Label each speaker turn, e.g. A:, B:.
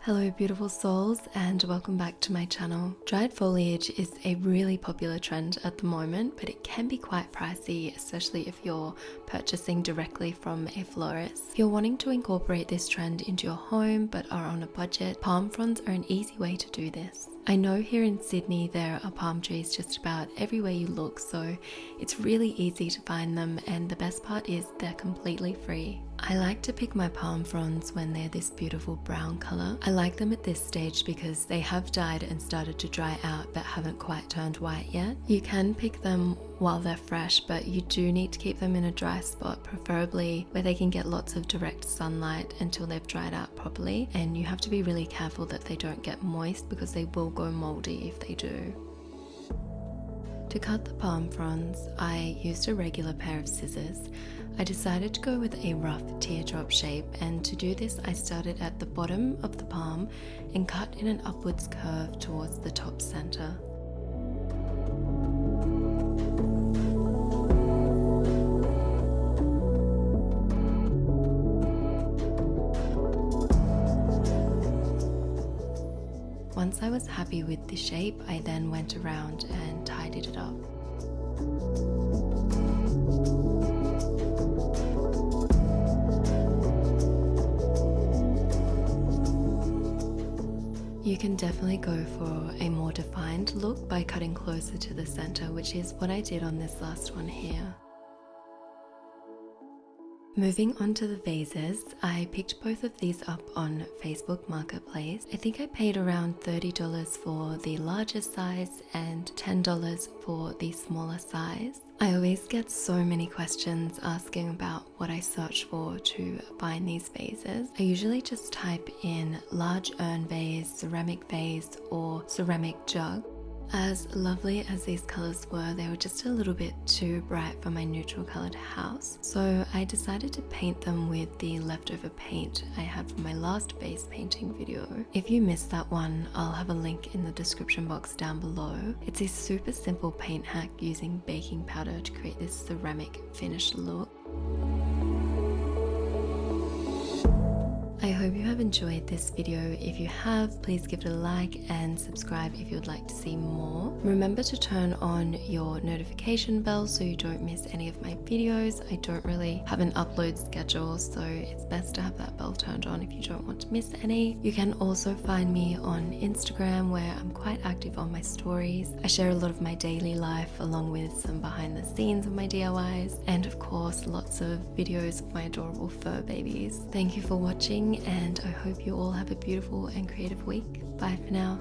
A: Hello beautiful souls and welcome back to my channel. Dried foliage is a really popular trend at the moment, but it can be quite pricey, especially if you're purchasing directly from a florist. If you're wanting to incorporate this trend into your home but are on a budget, palm fronds are an easy way to do this. I know here in Sydney there are palm trees just about everywhere you look, so it's really easy to find them, and the best part is they're completely free. I like to pick my palm fronds when they're this beautiful brown color. I like them at this stage because they have died and started to dry out but haven't quite turned white yet. You can pick them while they're fresh, but you do need to keep them in a dry spot, preferably where they can get lots of direct sunlight until they've dried out properly, and you have to be really careful that they don't get moist because they will go moldy if they do. To cut the palm fronds, I used a regular pair of scissors. I decided to go with a rough teardrop shape, and to do this I started at the bottom of the palm and cut in an upwards curve towards the top center. Once I was happy with the shape, I then went around and tidied it up. You can definitely go for a more defined look by cutting closer to the center, which is what I did on this last one here. Moving on to the vases, I picked both of these up on Facebook Marketplace. I think I paid around $30 for the larger size and $10 for the smaller size. I always get so many questions asking about what I search for to find these vases. I usually just type in large urn vase, ceramic vase, or ceramic jug. As lovely as these colors were, they were just a little bit too bright for my neutral colored house. So I decided to paint them with the leftover paint I had from my last vase painting video. If you missed that one, I'll have a link in the description box down below. It's a super simple paint hack using baking powder to create this ceramic finished look. I hope you have enjoyed this video. If you have, please give it a like and subscribe if you would like to see more. Remember to turn on your notification bell so you don't miss any of my videos. I don't really have an upload schedule, so it's best to have that bell turned on if you don't want to miss any. You can also find me on Instagram, where I'm quite active on my stories. I share a lot of my daily life along with some behind the scenes of my DIYs, and of course lots of videos of my adorable fur babies. Thank you for watching, and I hope you all have a beautiful and creative week. Bye for now.